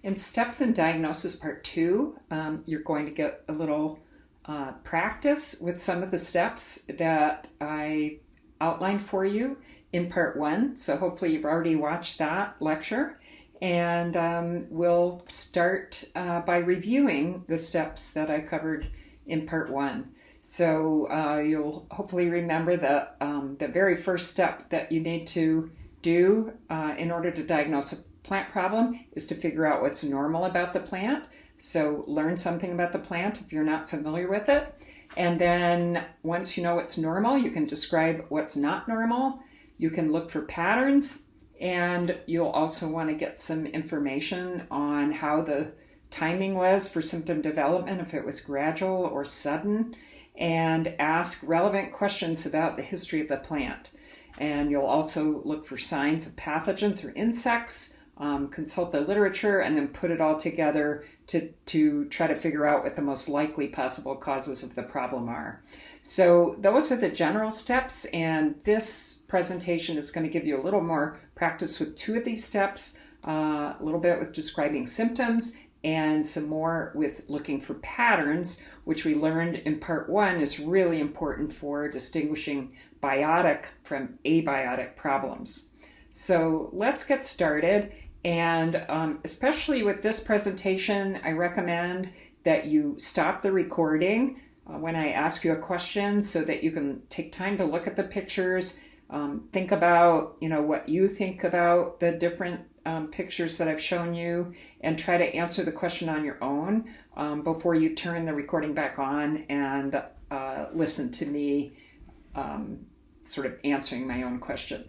In Steps in Diagnosis Part 2, you're going to get a little practice with some of the steps that I outlined for you in Part 1. So hopefully you've already watched that lecture. And we'll start by reviewing the steps that I covered in Part 1. So you'll hopefully remember that the very first step that you need to do in order to diagnose a plant problem is to figure out what's normal about the plant. So learn something about the plant if you're not familiar with it. And then once you know what's normal, you can describe what's not normal. You can look for patterns, and you'll also want to get some information on how the timing was for symptom development, if it was gradual or sudden, and ask relevant questions about the history of the plant. And you'll also look for signs of pathogens or insects, consult the literature, and then put it all together to try to figure out what the most likely possible causes of the problem are. So those are the general steps, and this presentation is going to give you a little more practice with two of these steps, a little bit with describing symptoms, and some more with looking for patterns, which we learned in Part 1 is really important for distinguishing biotic from abiotic problems. So let's get started. And especially with this presentation, I recommend that you stop the recording when I ask you a question so that you can take time to look at the pictures, think about what you think about the different pictures that I've shown you, and try to answer the question on your own before you turn the recording back on and listen to me sort of answering my own question.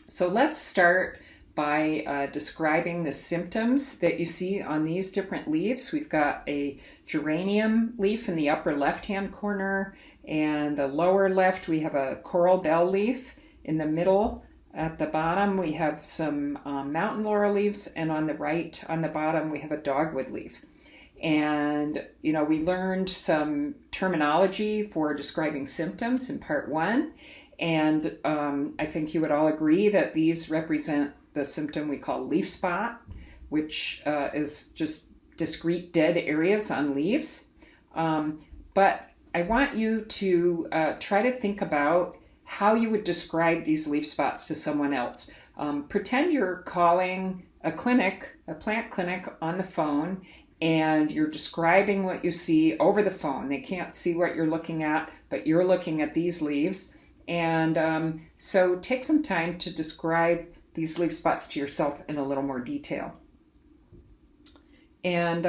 So let's start by describing the symptoms that you see on these different leaves. We've got a geranium leaf in the upper left-hand corner, and the lower left we have a coral bell leaf. In the middle at the bottom we have some mountain laurel leaves, and on the right on the bottom we have a dogwood leaf. And we learned some terminology for describing symptoms in Part 1, and I think you would all agree that these represent the symptom we call leaf spot, which is just discrete dead areas on leaves. But I want you to try to think about how you would describe these leaf spots to someone else. Pretend you're calling a plant clinic on the phone, and you're describing what you see over the phone. They can't see what you're looking at, but you're looking at these leaves. And so take some time to describe these leaf spots to yourself in a little more detail. And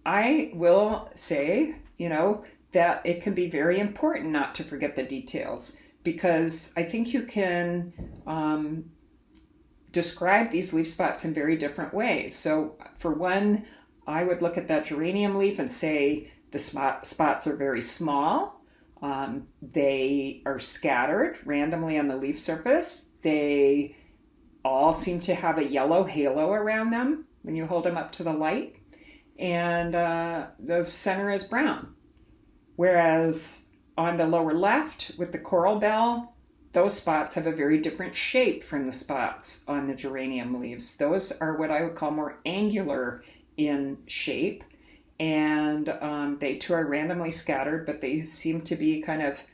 I will say, that it can be very important not to forget the details, because I think you can describe these leaf spots in very different ways. So for one, I would look at that geranium leaf and say the spots are very small. They are scattered randomly on the leaf surface. They all seem to have a yellow halo around them when you hold them up to the light. And the center is brown. Whereas on the lower left with the coral bell, those spots have a very different shape from the spots on the geranium leaves. Those are what I would call more angular in shape. And they too are randomly scattered, but they seem to be kind of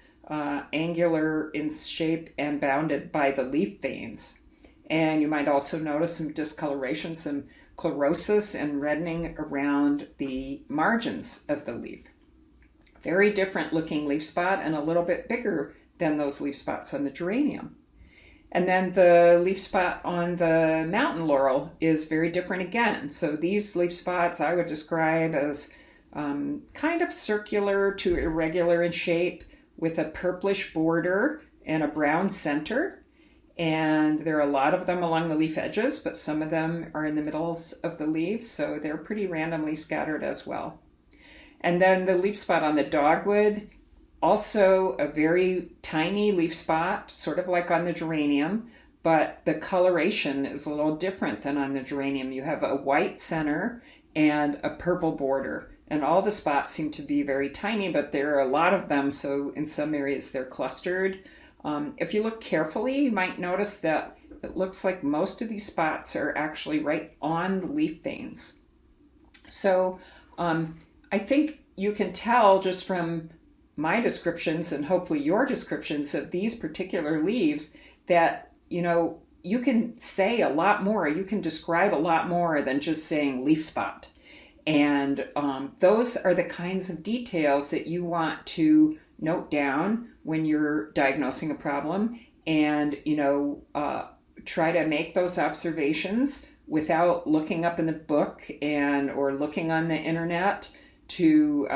angular in shape and bounded by the leaf veins. And you might also notice some discoloration, some chlorosis and reddening around the margins of the leaf. Very different looking leaf spot, and a little bit bigger than those leaf spots on the geranium. And then the leaf spot on the mountain laurel is very different again. So these leaf spots I would describe as kind of circular to irregular in shape, with a purplish border and a brown center. And there are a lot of them along the leaf edges, but some of them are in the middles of the leaves, so they're pretty randomly scattered as well. And then the leaf spot on the dogwood, also a very tiny leaf spot, sort of like on the geranium, but the coloration is a little different than on the geranium. You have a white center and a purple border, and all the spots seem to be very tiny, but there are a lot of them, so in some areas they're clustered. If you look carefully, you might notice that it looks like most of these spots are actually right on the leaf veins. So I think you can tell just from my descriptions and hopefully your descriptions of these particular leaves that, you can say a lot more. You can describe a lot more than just saying leaf spot. And those are the kinds of details that you want to note down when you're diagnosing a problem, and try to make those observations without looking up in the book or looking on the internet to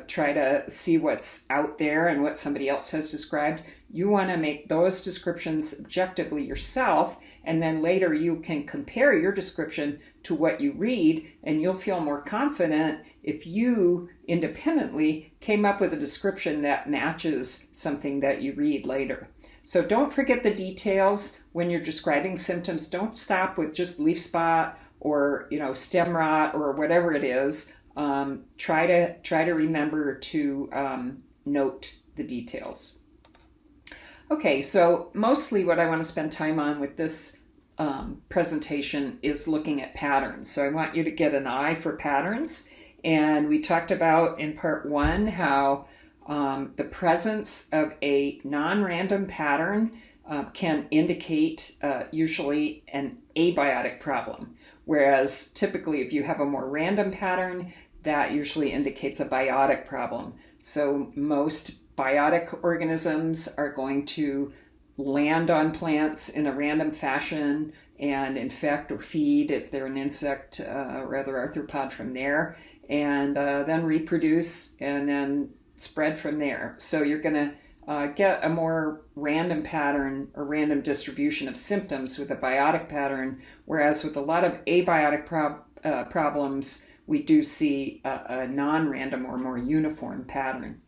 try to see what's out there and what somebody else has described. You want to make those descriptions objectively yourself, and then later you can compare your description to what you read, and you'll feel more confident if you independently came up with a description that matches something that you read later. So don't forget the details when you're describing symptoms. Don't stop with just leaf spot or stem rot or whatever it is. Try to remember to note the details. Okay, so mostly what I want to spend time on with this presentation is looking at patterns. So I want you to get an eye for patterns. And we talked about in part 1 how the presence of a non-random pattern can indicate usually an abiotic problem. Whereas typically if you have a more random pattern, that usually indicates a biotic problem. So most biotic organisms are going to land on plants in a random fashion and infect or feed if they're an insect or other arthropod from there, and then reproduce and then spread from there. So you're going to get a more random pattern or random distribution of symptoms with a biotic pattern, whereas with a lot of abiotic problems, we do see a non-random or more uniform pattern.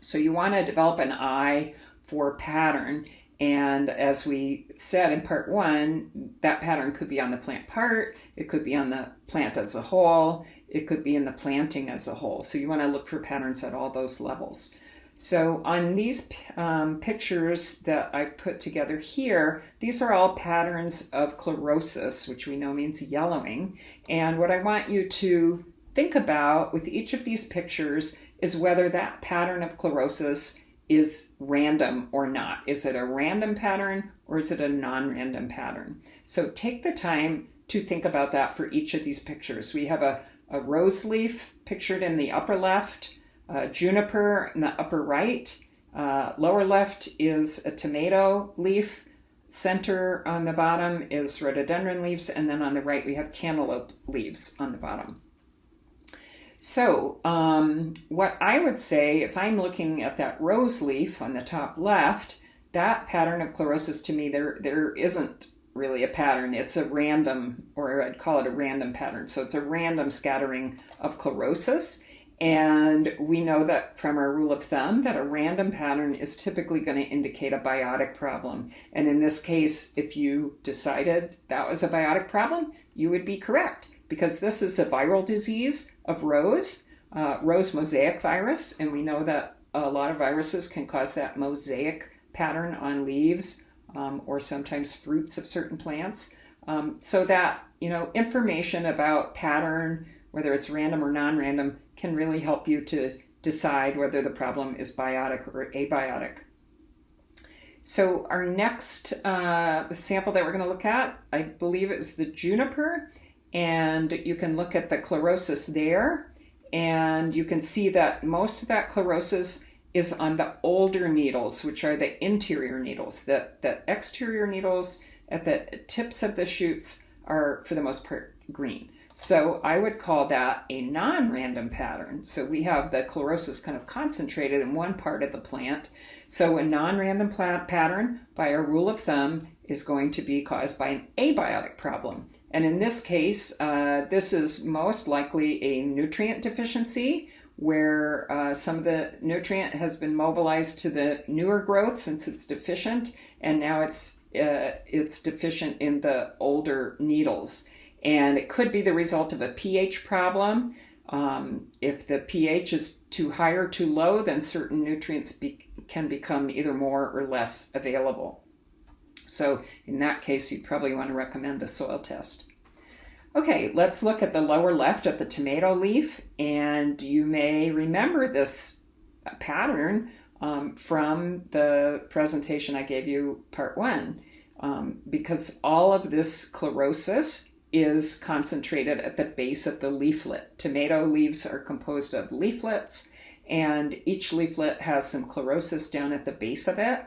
So you want to develop an eye for pattern. And as we said in part 1, that pattern could be on the plant part, it could be on the plant as a whole, it could be in the planting as a whole. So you want to look for patterns at all those levels. So on these pictures that I've put together here, these are all patterns of chlorosis, which we know means yellowing. And what I want you to think about with each of these pictures is whether that pattern of chlorosis is random or not. Is it a random pattern or is it a non-random pattern? So take the time to think about that for each of these pictures. We have a rose leaf pictured in the upper left, juniper in the upper right, lower left is a tomato leaf, center on the bottom is rhododendron leaves, and then on the right we have cantaloupe leaves on the bottom. So what I would say, if I'm looking at that rose leaf on the top left, that pattern of chlorosis, to me, there isn't really a pattern. It's a random, or I'd call it a random pattern. So it's a random scattering of chlorosis. And we know that from our rule of thumb that a random pattern is typically going to indicate a biotic problem. And in this case, if you decided that was a biotic problem, you would be correct, because this is a viral disease of rose mosaic virus. And we know that a lot of viruses can cause that mosaic pattern on leaves or sometimes fruits of certain plants. So that, information about pattern, whether it's random or non-random, can really help you to decide whether the problem is biotic or abiotic. So our next sample that we're going to look at, I believe is the juniper, and you can look at the chlorosis there, and you can see that most of that chlorosis is on the older needles, which are the interior needles. The exterior needles at the tips of the shoots are, for the most part, green. So I would call that a non-random pattern. So we have the chlorosis kind of concentrated in one part of the plant. So a non-random pattern, by our rule of thumb, is going to be caused by an abiotic problem. And in this case, this is most likely a nutrient deficiency, where some of the nutrient has been mobilized to the newer growth since it's deficient, and now it's deficient in the older needles. And it could be the result of a pH problem. If the pH is too high or too low, then certain nutrients can become either more or less available. So in that case, you'd probably want to recommend a soil test. Okay, let's look at the lower left at the tomato leaf, and you may remember this pattern from the presentation I gave you, part 1, because all of this chlorosis is concentrated at the base of the leaflet. Tomato leaves are composed of leaflets, and each leaflet has some chlorosis down at the base of it.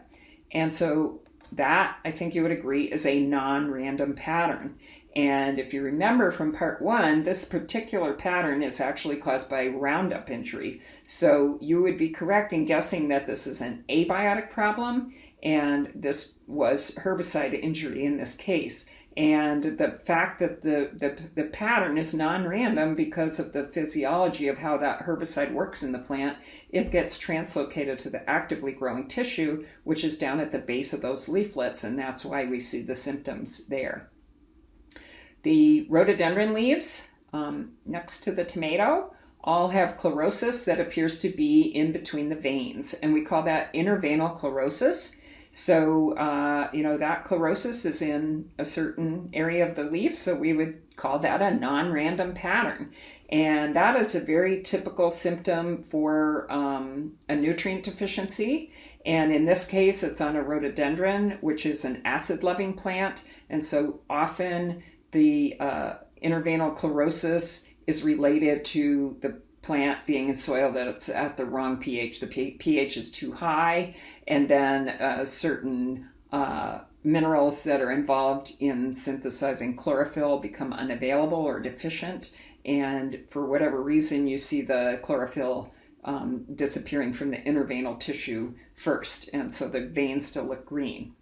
And so that, I think you would agree, is a non-random pattern. And if you remember from part 1, this particular pattern is actually caused by Roundup injury. So you would be correct in guessing that this is an abiotic problem, and this was herbicide injury in this case. And the fact that the pattern is non-random because of the physiology of how that herbicide works in the plant, it gets translocated to the actively growing tissue, which is down at the base of those leaflets, and that's why we see the symptoms there. The rhododendron leaves next to the tomato all have chlorosis that appears to be in between the veins, and we call that interveinal chlorosis. So, that chlorosis is in a certain area of the leaf, so we would call that a non-random pattern. And that is a very typical symptom for a nutrient deficiency. And in this case, it's on a rhododendron, which is an acid-loving plant. And so often the interveinal chlorosis is related to the plant being in soil that it's at the wrong pH. The pH is too high, and then certain minerals that are involved in synthesizing chlorophyll become unavailable or deficient, and for whatever reason you see the chlorophyll disappearing from the interveinal tissue first, and so the veins still look green.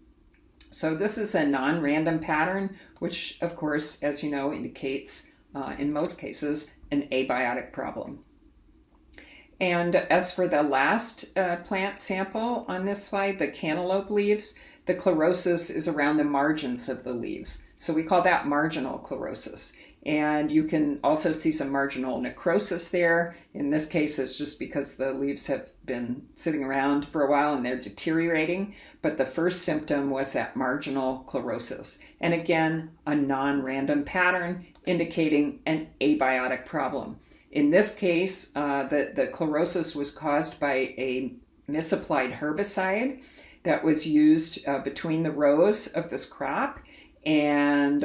So this is a non-random pattern, which of course, as you know, indicates in most cases an abiotic problem. And as for the last plant sample on this slide, the cantaloupe leaves, the chlorosis is around the margins of the leaves. So we call that marginal chlorosis. And you can also see some marginal necrosis there. In this case, it's just because the leaves have been sitting around for a while and they're deteriorating. But the first symptom was that marginal chlorosis. And again, a non-random pattern indicating an abiotic problem. In this case, the chlorosis was caused by a misapplied herbicide that was used between the rows of this crop. And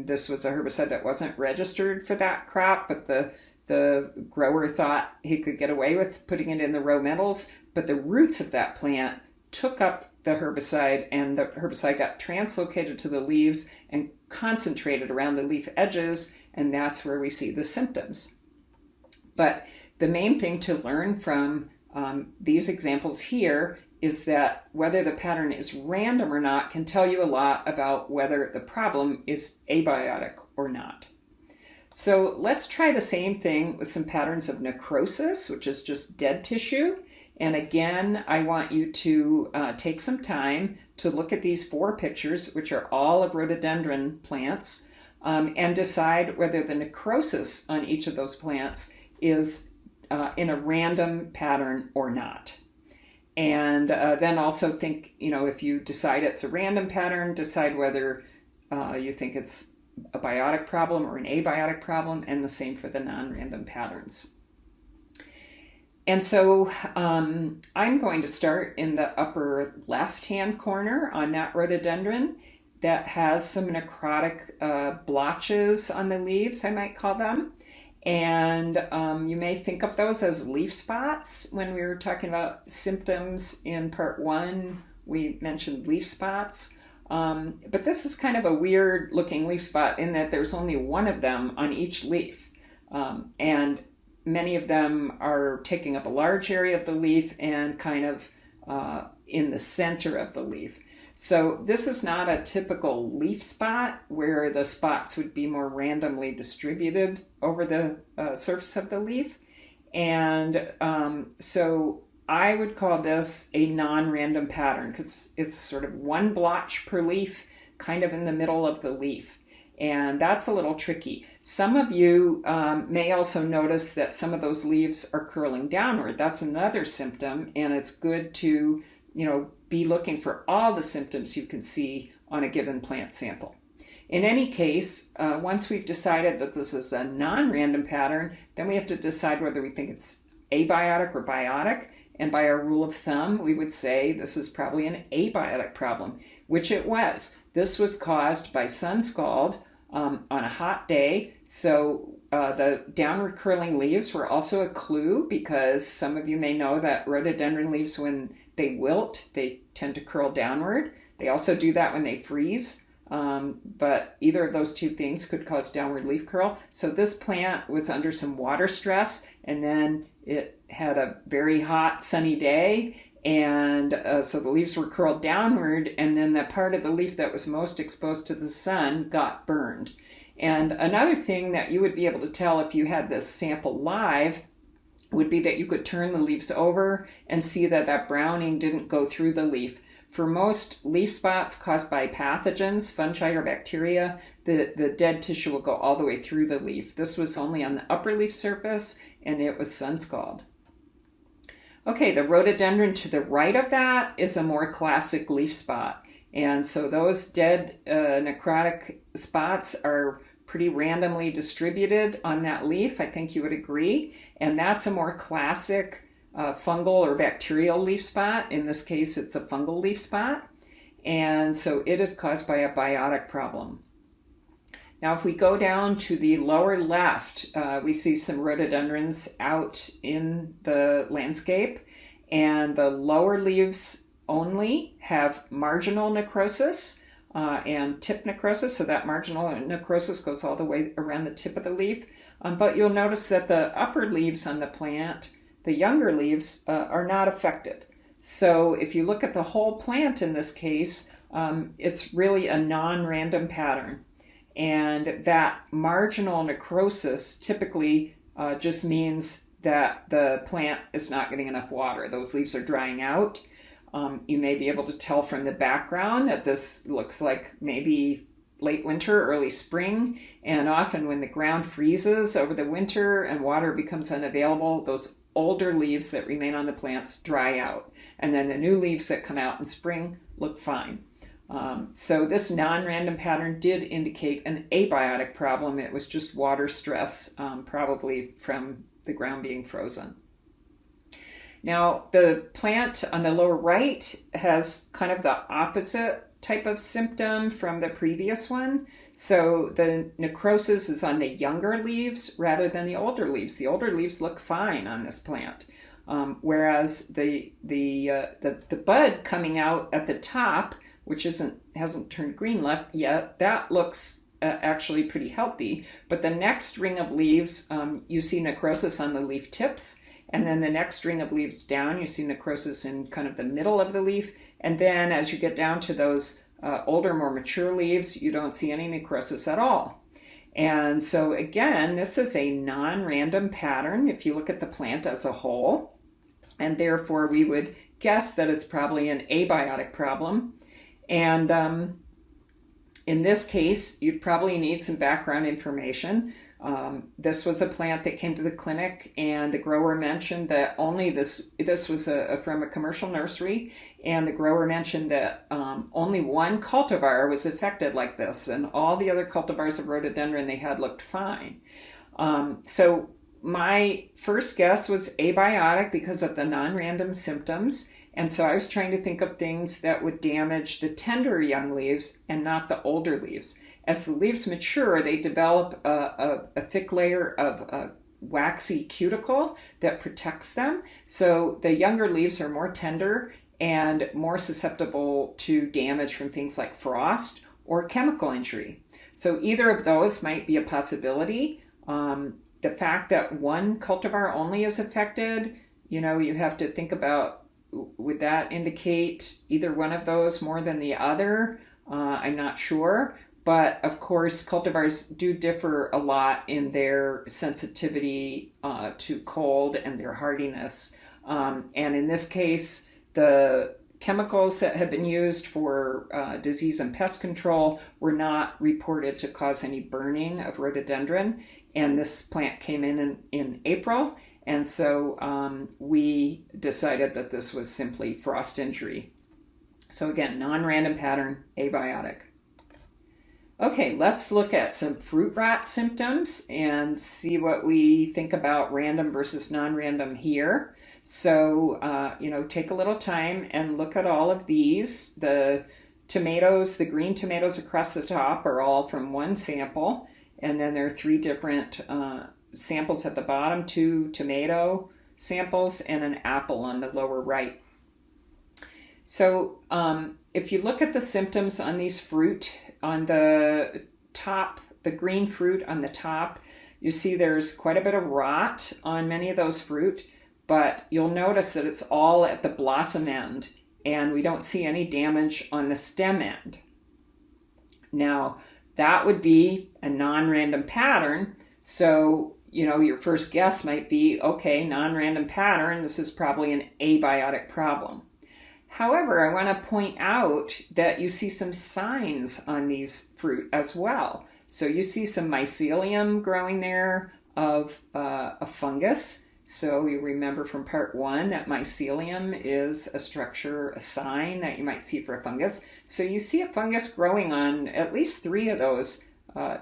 this was a herbicide that wasn't registered for that crop, but the grower thought he could get away with putting it in the row metals. But the roots of that plant took up the herbicide, and the herbicide got translocated to the leaves and concentrated around the leaf edges, and that's where we see the symptoms. But the main thing to learn from these examples here is that whether the pattern is random or not can tell you a lot about whether the problem is abiotic or not. So let's try the same thing with some patterns of necrosis, which is just dead tissue. And again, I want you to take some time to look at these 4 pictures, which are all of rhododendron plants, and decide whether the necrosis on each of those plants is in a random pattern or not. And then also think, if you decide it's a random pattern, decide whether you think it's a biotic problem or an abiotic problem, and the same for the non-random patterns. And so I'm going to start in the upper left-hand corner on that rhododendron that has some necrotic blotches on the leaves, I might call them. And you may think of those as leaf spots. When we were talking about symptoms in part 1, we mentioned leaf spots. But this is kind of a weird looking leaf spot in that there's only one of them on each leaf. And many of them are taking up a large area of the leaf and kind of in the center of the leaf. So this is not a typical leaf spot where the spots would be more randomly distributed over the surface of the leaf. And so I would call this a non-random pattern because it's sort of one blotch per leaf, kind of in the middle of the leaf. And that's a little tricky. Some of you may also notice that some of those leaves are curling downward. That's another symptom, and it's good to be looking for all the symptoms you can see on a given plant sample. In any case, once we've decided that this is a non-random pattern, then we have to decide whether we think it's abiotic or biotic. And by our rule of thumb, we would say this is probably an abiotic problem, which it was. This was caused by sun scald on a hot day. So the downward curling leaves were also a clue, because some of you may know that rhododendron leaves, when they wilt, they tend to curl downward. They also do that when they freeze. But either of those two things could cause downward leaf curl. So this plant was under some water stress, and then it had a very hot sunny day, and so the leaves were curled downward, and then the part of the leaf that was most exposed to the sun got burned. And another thing that you would be able to tell if you had this sample live would be that you could turn the leaves over and see that that browning didn't go through the leaf. For most leaf spots caused by pathogens, fungi or bacteria, the dead tissue will go all the way through the leaf. This was only on the upper leaf surface, and it was sun scald. Okay, the rhododendron to the right of that is a more classic leaf spot. And so those dead necrotic spots are pretty randomly distributed on that leaf. I think you would agree. And that's a more classic fungal or bacterial leaf spot. In this case, it's a fungal leaf spot. And so it is caused by a biotic problem. Now, if we go down to the lower left, we see some rhododendrons out in the landscape, and the lower leaves only have marginal necrosis and tip necrosis. So that marginal necrosis goes all the way around the tip of the leaf. But you'll notice that the upper leaves on the plant, the younger leaves, are not affected. So if you look at the whole plant in this case, it's really a non-random pattern. And that marginal necrosis typically just means that the plant is not getting enough water. Those leaves are drying out. You may be able to tell from the background that this looks like maybe late winter, early spring. And often when the ground freezes over the winter and water becomes unavailable, those older leaves that remain on the plants dry out. And then the new leaves that come out in spring look fine. So this non-random pattern did indicate an abiotic problem. It was just water stress, probably from the ground being frozen. Now, the plant on the lower right has kind of the opposite type of symptom from the previous one. So the necrosis is on the younger leaves rather than the older leaves. The older leaves look fine on this plant, whereas the bud coming out at the top, which hasn't turned green left yet, that looks actually pretty healthy. But the next ring of leaves, you see necrosis on the leaf tips. And then the next ring of leaves down, you see necrosis in kind of the middle of the leaf. And then as you get down to those older, more mature leaves, you don't see any necrosis at all. And so again, this is a non-random pattern if you look at the plant as a whole. And therefore, we would guess that it's probably an abiotic problem. And in this case, you'd probably need some background information. This was a plant that came to the clinic, and the grower mentioned that only this was from a commercial nursery, and the grower mentioned that only one cultivar was affected like this, and all the other cultivars of rhododendron they had looked fine. So my first guess was abiotic because of the non-random symptoms. And so I was trying to think of things that would damage the tender young leaves and not the older leaves. As the leaves mature, they develop a thick layer of waxy cuticle that protects them. So the younger leaves are more tender and more susceptible to damage from things like frost or chemical injury. So either of those might be a possibility. The fact that one cultivar only is affected, you have to think about, would that indicate either one of those more than the other? I'm not sure. But of course, cultivars do differ a lot in their sensitivity to cold and their hardiness. And in this case, the chemicals that have been used for disease and pest control were not reported to cause any burning of rhododendron. And this plant came in April. And so we decided that this was simply frost injury. So again, non-random pattern, abiotic. Okay, let's look at some fruit rot symptoms and see what we think about random versus non-random here. So, take a little time and look at all of these. The tomatoes, the green tomatoes across the top are all from one sample. And then there are 3 different samples at the bottom, 2 tomato samples and an apple on the lower right. So if you look at the symptoms on these fruit, on the top, the green fruit on the top, you see there's quite a bit of rot on many of those fruit, but you'll notice that it's all at the blossom end, and we don't see any damage on the stem end. Now, that would be a non-random pattern, so your first guess might be, okay, non-random pattern, this is probably an abiotic problem. However, I want to point out that you see some signs on these fruit as well. So you see some mycelium growing there of a fungus. So you remember from part 1 that mycelium is a structure, a sign that you might see for a fungus. So you see a fungus growing on at least 3 of those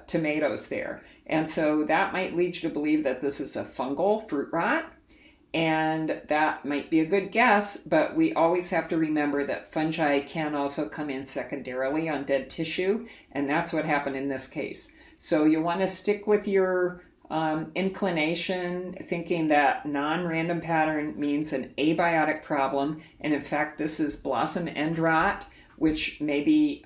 tomatoes there. And so that might lead you to believe that this is a fungal fruit rot. And that might be a good guess, but we always have to remember that fungi can also come in secondarily on dead tissue, and that's what happened in this case. So you want to stick with your inclination, thinking that non-random pattern means an abiotic problem, and in fact this is blossom end rot, which maybe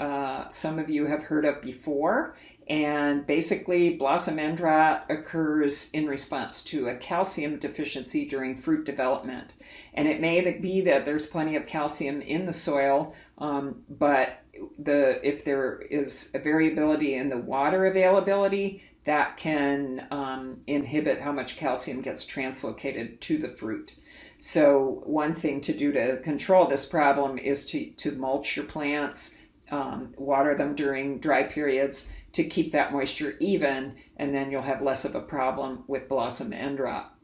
some of you have heard of before. And basically, blossom end rot occurs in response to a calcium deficiency during fruit development. And it may be that there's plenty of calcium in the soil, but if there is a variability in the water availability, that can inhibit how much calcium gets translocated to the fruit. So one thing to do to control this problem is to mulch your plants, water them during dry periods to keep that moisture even, and then you'll have less of a problem with blossom end rot.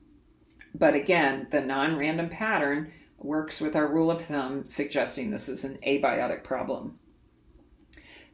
But again, the non-random pattern works with our rule of thumb, suggesting this is an abiotic problem.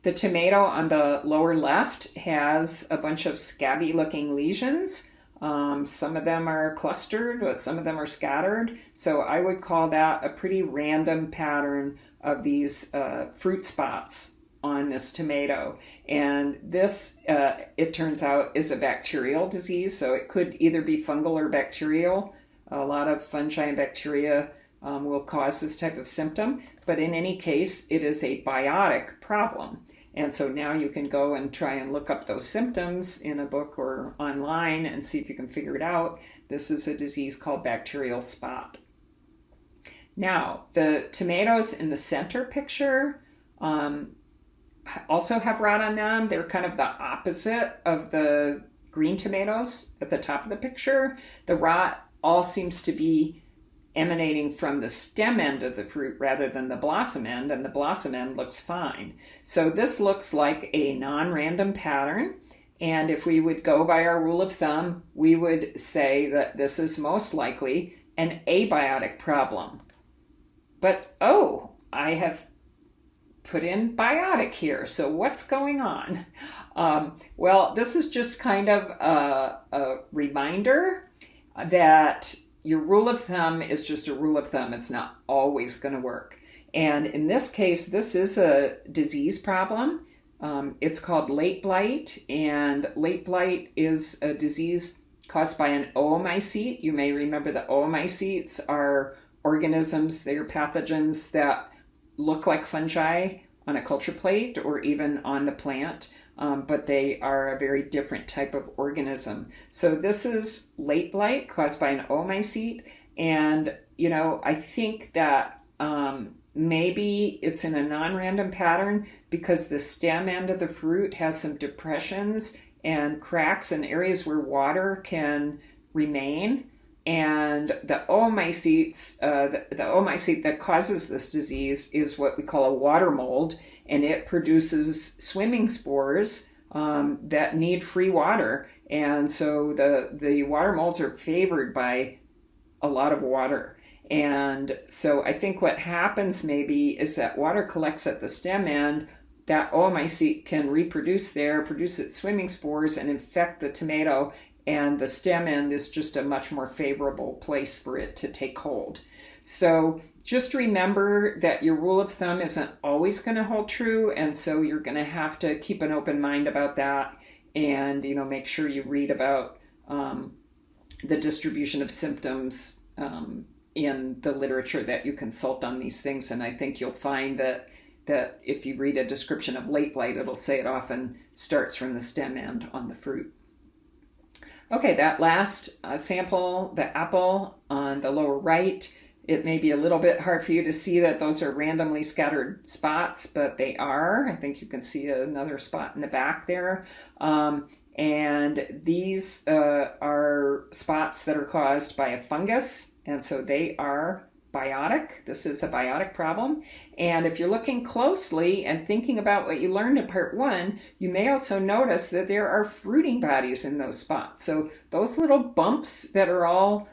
The tomato on the lower left has a bunch of scabby-looking lesions. Some of them are clustered, but some of them are scattered. So I would call that a pretty random pattern of these fruit spots on this tomato. And this, it turns out, is a bacterial disease. So it could either be fungal or bacterial. A lot of fungi and bacteria will cause this type of symptom. But in any case, it is a biotic problem. And so now you can go and try and look up those symptoms in a book or online and see if you can figure it out. This is a disease called bacterial spot. Now, the tomatoes in the center picture also have rot on them. They're kind of the opposite of the green tomatoes at the top of the picture. The rot all seems to be emanating from the stem end of the fruit rather than the blossom end, and the blossom end looks fine. So this looks like a non-random pattern, and if we would go by our rule of thumb, we would say that this is most likely an abiotic problem. But I have put in biotic here, so what's going on? Well, this is just kind of a reminder that your rule of thumb is just a rule of thumb. It's not always going to work. And in this case, this is a disease problem. It's called late blight, and late blight is a disease caused by an oomycete. You may remember the oomycetes are organisms, they're pathogens that look like fungi on a culture plate or even on the plant. But they are a very different type of organism. So this is late blight caused by an oomycete. And, I think that maybe it's in a non-random pattern because the stem end of the fruit has some depressions and cracks and areas where water can remain. And the oomycetes, the oomycete that causes this disease is what we call a water mold, and it produces swimming spores that need free water. And so the water molds are favored by a lot of water. And so I think what happens maybe is that water collects at the stem end, that oomycete can reproduce there, produce its swimming spores, and infect the tomato, and the stem end is just a much more favorable place for it to take hold. So just remember that your rule of thumb isn't always going to hold true, and so you're going to have to keep an open mind about that, and make sure you read about the distribution of symptoms in the literature that you consult on these things. And I think you'll find that if you read a description of late blight, it'll say it often starts from the stem end on the fruit. Okay, that last sample, the apple on the lower right, it may be a little bit hard for you to see that those are randomly scattered spots, but they are. I think you can see another spot in the back there. And these are spots that are caused by a fungus, and so they are biotic. This is a biotic problem. And if you're looking closely and thinking about what you learned in part 1, you may also notice that there are fruiting bodies in those spots. So those little bumps that are all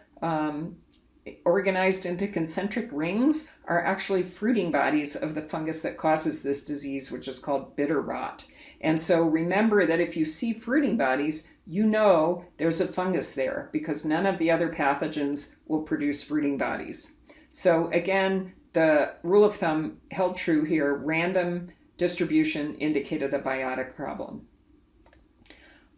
organized into concentric rings are actually fruiting bodies of the fungus that causes this disease, which is called bitter rot. And so remember that if you see fruiting bodies, you know there's a fungus there, because none of the other pathogens will produce fruiting bodies. So again, the rule of thumb held true here. Random distribution indicated a biotic problem.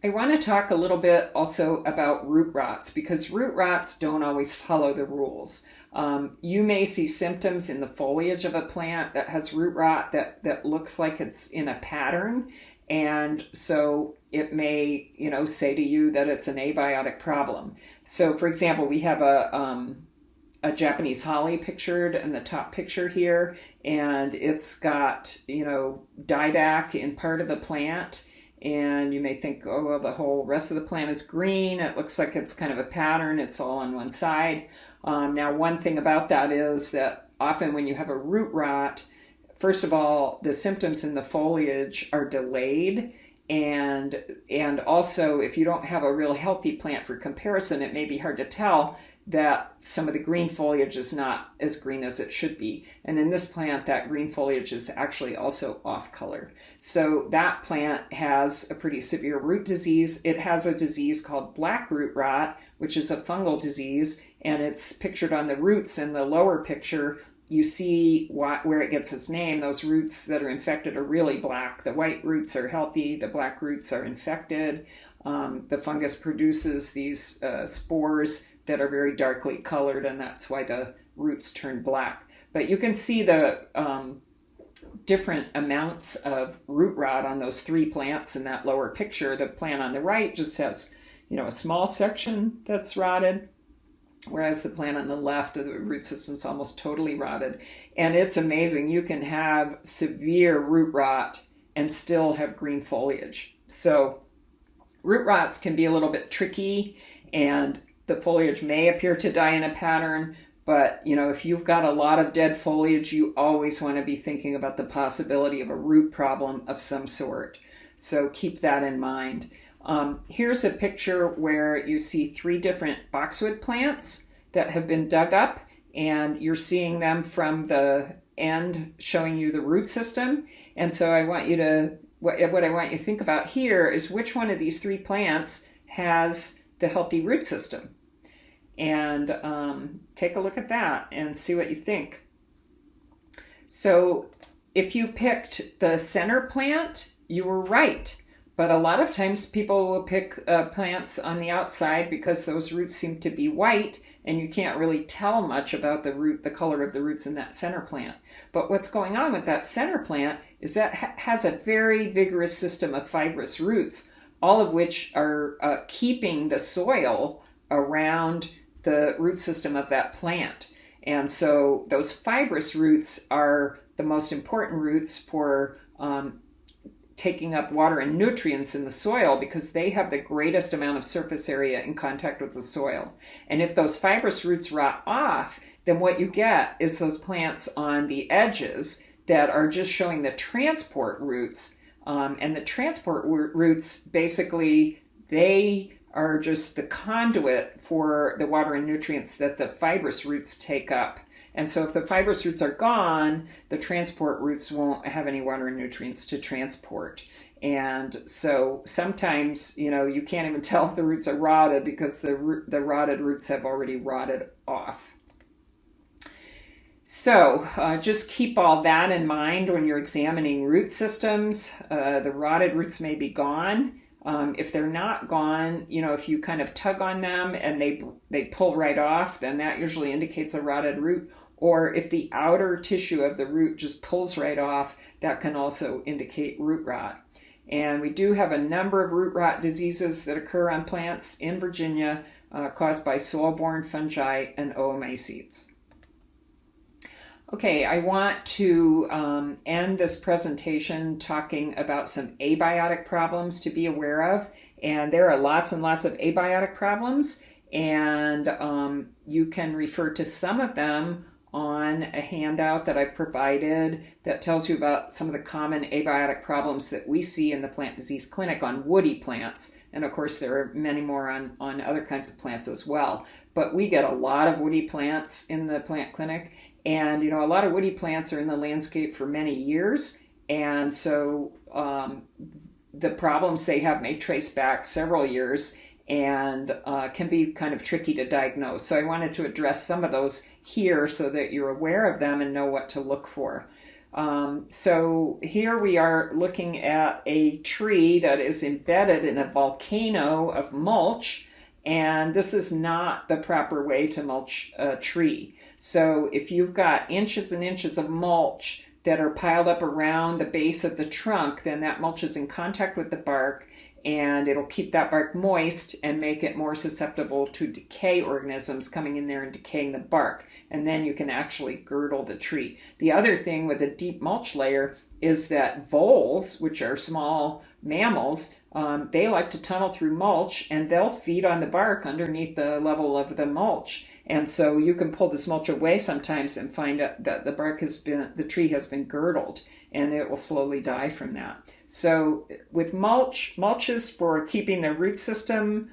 I want to talk a little bit also about root rots, because root rots don't always follow the rules. You may see symptoms in the foliage of a plant that has root rot that looks like it's in a pattern. And so it may, say to you that it's an abiotic problem. So for example, we have a Japanese holly pictured in the top picture here, and it's got, dieback in part of the plant. And you may think, oh, well, the whole rest of the plant is green. It looks like it's kind of a pattern. It's all on one side. Now, one thing about that is that often when you have a root rot, first of all, the symptoms in the foliage are delayed. And also, if you don't have a real healthy plant for comparison, it may be hard to tell that some of the green foliage is not as green as it should be. And in this plant, that green foliage is actually also off color. So that plant has a pretty severe root disease. It has a disease called black root rot, which is a fungal disease, and it's pictured on the roots in the lower picture. You see where it gets its name. Those roots that are infected are really black. The white roots are healthy. The black roots are infected. The fungus produces these spores that are very darkly colored, and that's why the roots turn black. But you can see the different amounts of root rot on those 3 plants in that lower picture. The plant on the right just has, a small section that's rotted, whereas the plant on the left of the root system is almost totally rotted. And it's amazing. You can have severe root rot and still have green foliage. So root rots can be a little bit tricky, and the foliage may appear to die in a pattern, but if you've got a lot of dead foliage, you always want to be thinking about the possibility of a root problem of some sort. So keep that in mind. Here's a picture where you see 3 different boxwood plants that have been dug up, and you're seeing them from the end showing you the root system. And so I want you to, what I want you to think about here is which one of these 3 plants has the healthy root system. And take a look at that and see what you think. So if you picked the center plant, you were right. But a lot of times people will pick plants on the outside because those roots seem to be white, and you can't really tell much about the color of the roots in that center plant. But what's going on with that center plant is that has a very vigorous system of fibrous roots, all of which are keeping the soil around the root system of that plant. And so those fibrous roots are the most important roots for taking up water and nutrients in the soil, because they have the greatest amount of surface area in contact with the soil. And if those fibrous roots rot off, then what you get is those plants on the edges that are just showing the transport roots. And the transport roots, basically, they are just the conduit for the water and nutrients that the fibrous roots take up. And so if the fibrous roots are gone, the transport roots won't have any water and nutrients to transport. And so sometimes, you can't even tell if the roots are rotted because the rotted roots have already rotted off. So just keep all that in mind when you're examining root systems. The rotted roots may be gone. If they're not gone, if you kind of tug on them and they pull right off, then that usually indicates a rotted root. Or if the outer tissue of the root just pulls right off, that can also indicate root rot. And we do have a number of root rot diseases that occur on plants in Virginia caused by soil-borne fungi and oomycetes. Okay, I want to end this presentation talking about some abiotic problems to be aware of. And there are lots and lots of abiotic problems, and you can refer to some of them on a handout that I provided that tells you about some of the common abiotic problems that we see in the plant disease clinic on woody plants. And of course, there are many more on other kinds of plants as well. But we get a lot of woody plants in the plant clinic. And, a lot of woody plants are in the landscape for many years. And so the problems they have may trace back several years and can be kind of tricky to diagnose. So I wanted to address some of those here so that you're aware of them and know what to look for. So here we are looking at a tree that is embedded in a volcano of mulch, and this is not the proper way to mulch a tree. So if you've got inches and inches of mulch that are piled up around the base of the trunk, then that mulch is in contact with the bark, and it'll keep that bark moist and make it more susceptible to decay organisms coming in there and decaying the bark. And then you can actually girdle the tree. The other thing with a deep mulch layer is that voles, which are small mammals, they like to tunnel through mulch, and they'll feed on the bark underneath the level of the mulch. And so you can pull this mulch away sometimes and find out that the tree has been girdled, and it will slowly die from that. So with mulch is for keeping the root system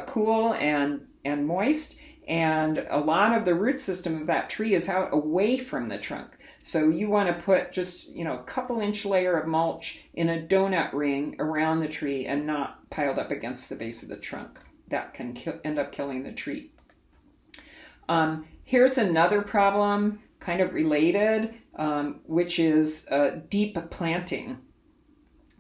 cool and moist, and a lot of the root system of that tree is out away from the trunk. So you want to put just a couple inch layer of mulch in a donut ring around the tree and not piled up against the base of the trunk. That can end up killing the tree. Here's another problem, kind of related, which is deep planting.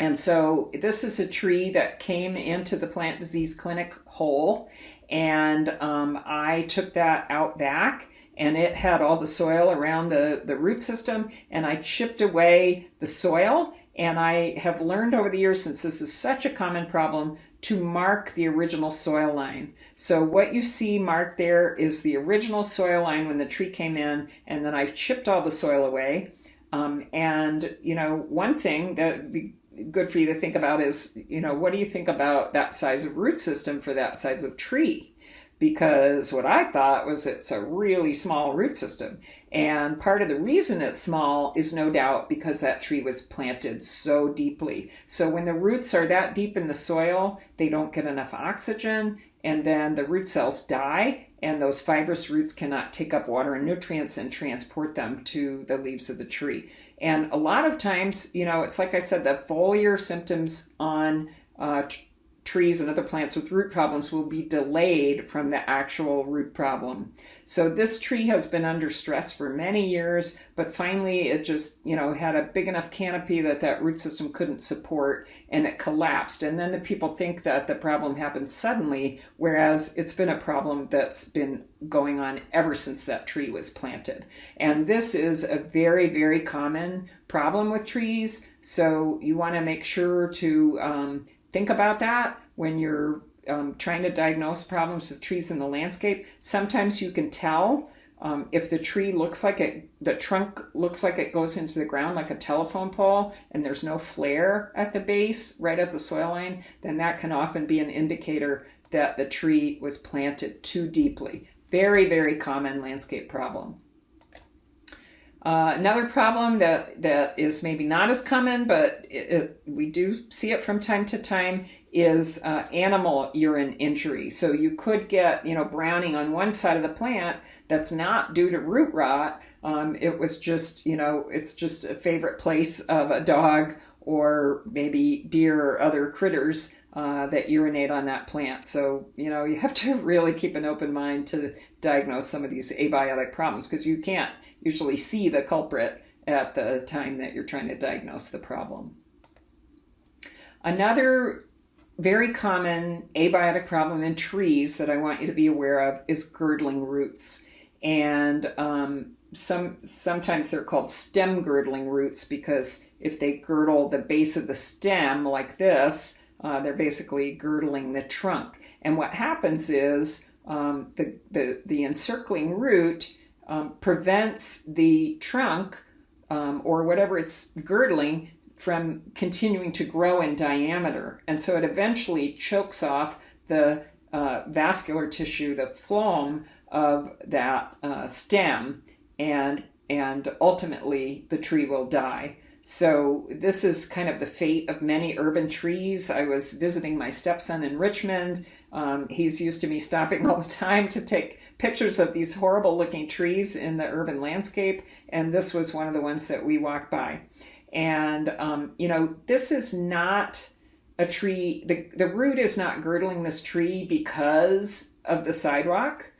And so this is a tree that came into the plant disease clinic whole, and I took that out back, and it had all the soil around the root system, and I chipped away the soil. And I have learned over the years, since this is such a common problem, to mark the original soil line. So what you see marked there is the original soil line when the tree came in, and then I've chipped all the soil away. And one thing that would be good for you to think about is, what do you think about that size of root system for that size of tree? Because what I thought was it's a really small root system. And part of the reason it's small is no doubt because that tree was planted so deeply. So when the roots are that deep in the soil, they don't get enough oxygen, and then the root cells die, and those fibrous roots cannot take up water and nutrients and transport them to the leaves of the tree. And a lot of times, it's like I said, the foliar symptoms on trees and other plants with root problems will be delayed from the actual root problem. So this tree has been under stress for many years, but finally it just, had a big enough canopy that root system couldn't support, and it collapsed. And then the people think that the problem happened suddenly, whereas it's been a problem that's been going on ever since that tree was planted. And this is a very, very common problem with trees. So you want to make sure to think about that when you're trying to diagnose problems with trees in the landscape. Sometimes you can tell if the tree the trunk looks like it goes into the ground like a telephone pole, and there's no flare at the base, right at the soil line, then that can often be an indicator that the tree was planted too deeply. Very, very common landscape problem. Another problem that is maybe not as common, but we do see it from time to time, is animal urine injury. So you could get, browning on one side of the plant that's not due to root rot. It was just, it's just a favorite place of a dog or maybe deer or other critters that urinate on that plant. So, you have to really keep an open mind to diagnose some of these abiotic problems, because you can't usually see the culprit at the time that you're trying to diagnose the problem. Another very common abiotic problem in trees that I want you to be aware of is girdling roots. And sometimes they're called stem girdling roots, because if they girdle the base of the stem like this, they're basically girdling the trunk. And what happens is the encircling root prevents the trunk or whatever it's girdling from continuing to grow in diameter. And so it eventually chokes off the vascular tissue, the phloem of that stem, and ultimately the tree will die. So this is kind of the fate of many urban trees. I was visiting my stepson in Richmond. He's used to me stopping all the time to take pictures of these horrible looking trees in the urban landscape. And this was one of the ones that we walked by. And, this is not a tree. The root is not girdling this tree because of the sidewalk.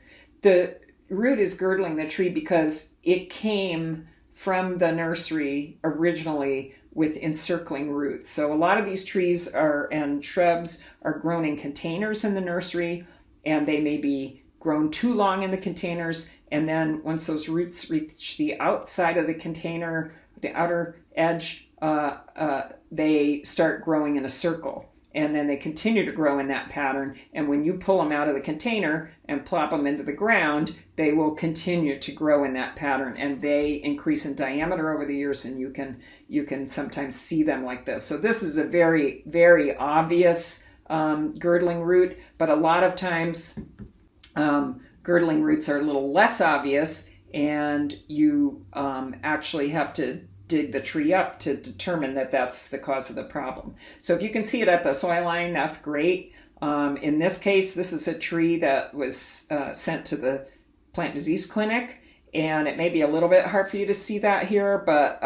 The root is girdling the tree because it came from the nursery originally with encircling roots. So a lot of these trees and shrubs are grown in containers in the nursery, and they may be grown too long in the containers. And then once those roots reach the outside of the container, the outer edge, they start growing in a circle. And then they continue to grow in that pattern. And when you pull them out of the container and plop them into the ground, they will continue to grow in that pattern. And they increase in diameter over the years, and you can sometimes see them like this. So this is a very, very obvious girdling root, but a lot of times girdling roots are a little less obvious, and you actually have to dig the tree up to determine that that's the cause of the problem. So if you can see it at the soil line, that's great. In this case, this is a tree that was sent to the plant disease clinic, and it may be a little bit hard for you to see that here, but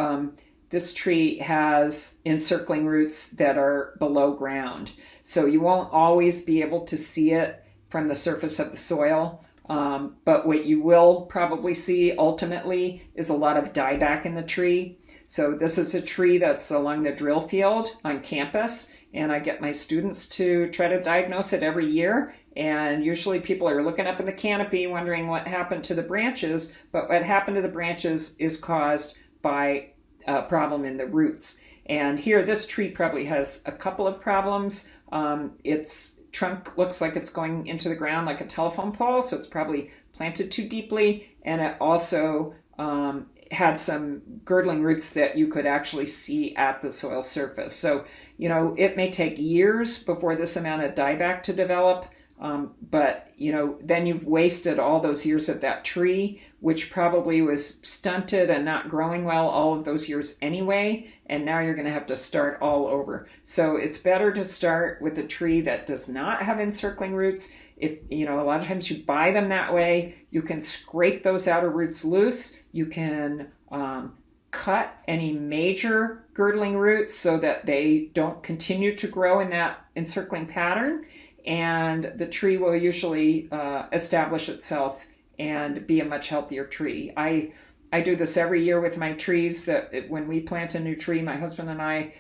this tree has encircling roots that are below ground. So you won't always be able to see it from the surface of the soil. But what you will probably see ultimately is a lot of dieback in the tree. So this is a tree that's along the drill field on campus, and I get my students to try to diagnose it every year. And usually people are looking up in the canopy wondering what happened to the branches, but what happened to the branches is caused by a problem in the roots. And here, this tree probably has a couple of problems. Its trunk looks like it's going into the ground like a telephone pole, so it's probably planted too deeply, and it also had some girdling roots that you could actually see at the soil surface. So, it may take years before this amount of dieback to develop, but, then you've wasted all those years of that tree, which probably was stunted and not growing well all of those years anyway, and now you're going to have to start all over. So it's better to start with a tree that does not have encircling roots. If, a lot of times you buy them that way, you can scrape those outer roots loose. You can cut any major girdling roots so that they don't continue to grow in that encircling pattern, and the tree will usually establish itself and be a much healthier tree. I do this every year with my trees, that when we plant a new tree, my husband and I,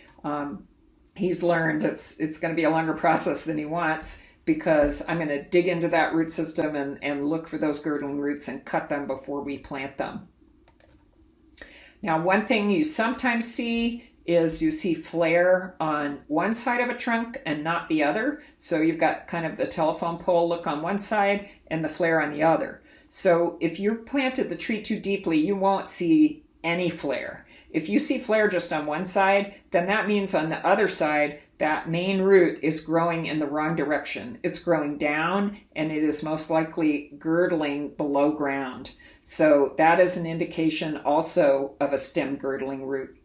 he's learned it's going to be a longer process than he wants, because I'm going to dig into that root system and look for those girdling roots and cut them before we plant them. Now, one thing you sometimes see is you see flare on one side of a trunk and not the other. So you've got kind of the telephone pole look on one side and the flare on the other. So if you planted the tree too deeply, you won't see any flare. If you see flare just on one side, then that means on the other side, that main root is growing in the wrong direction. It's growing down, and it is most likely girdling below ground. So that is an indication also of a stem girdling root.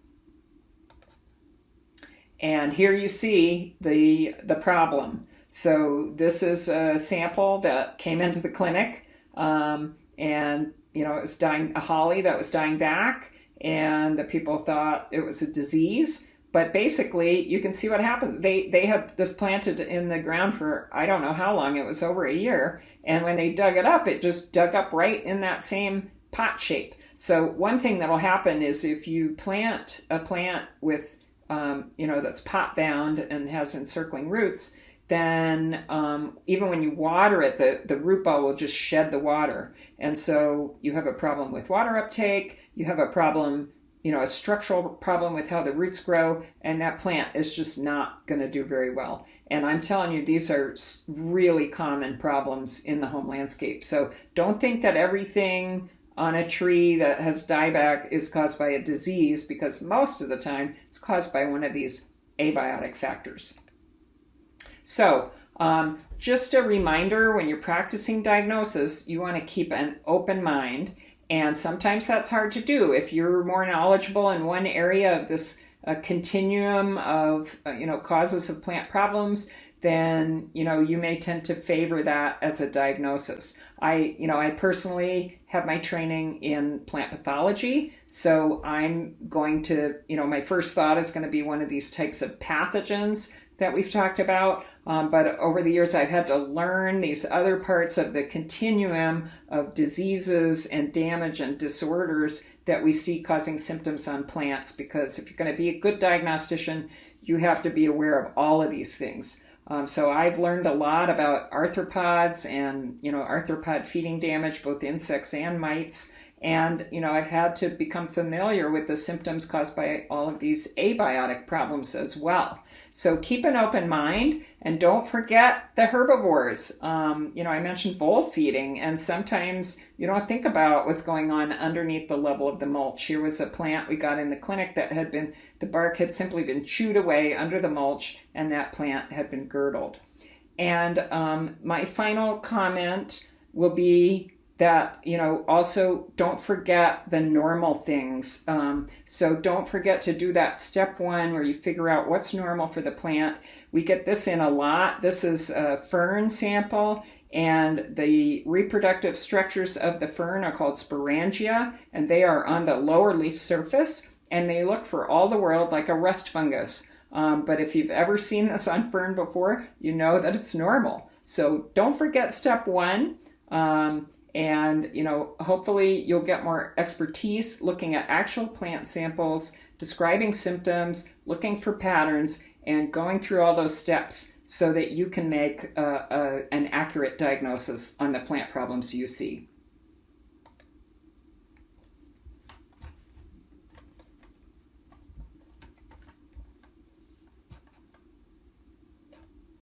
And here you see the problem. So this is a sample that came into the clinic, and it was dying, a holly that was dying back, and the people thought it was a disease. But basically, you can see what happens. They had this planted in the ground for, I don't know how long, it was over a year. And when they dug it up, it just dug up right in that same pot shape. So one thing that'll happen is if you plant a plant with, that's pot bound and has encircling roots, then even when you water it, the root ball will just shed the water. And so you have a problem with water uptake, you have a problem, a structural problem with how the roots grow, and that plant is just not going to do very well. And I'm telling you, these are really common problems in the home landscape. So don't think that everything on a tree that has dieback is caused by a disease, because most of the time it's caused by one of these abiotic factors. So just a reminder, when you're practicing diagnosis, you want to keep an open mind. And sometimes that's hard to do. If you're more knowledgeable in one area of this continuum of causes of plant problems, then you may tend to favor that as a diagnosis. I personally have my training in plant pathology, so I'm going to, my first thought is going to be one of these types of pathogens that we've talked about, but over the years I've had to learn these other parts of the continuum of diseases and damage and disorders that we see causing symptoms on plants, because if you're going to be a good diagnostician, you have to be aware of all of these things. So I've learned a lot about arthropods and arthropod feeding damage, both insects and mites. And, I've had to become familiar with the symptoms caused by all of these abiotic problems as well. So keep an open mind, and don't forget the herbivores. I mentioned vole feeding, and sometimes you don't think about what's going on underneath the level of the mulch. Here was a plant we got in the clinic that the bark had simply been chewed away under the mulch, and that plant had been girdled. And my final comment will be that, also don't forget the normal things. So don't forget to do that step one where you figure out what's normal for the plant. We get this in a lot. This is a fern sample, and the reproductive structures of the fern are called sporangia, and they are on the lower leaf surface, and they look for all the world like a rust fungus. But if you've ever seen this on fern before, you know that it's normal. So don't forget step one. And, hopefully you'll get more expertise looking at actual plant samples, describing symptoms, looking for patterns, and going through all those steps so that you can make an accurate diagnosis on the plant problems you see.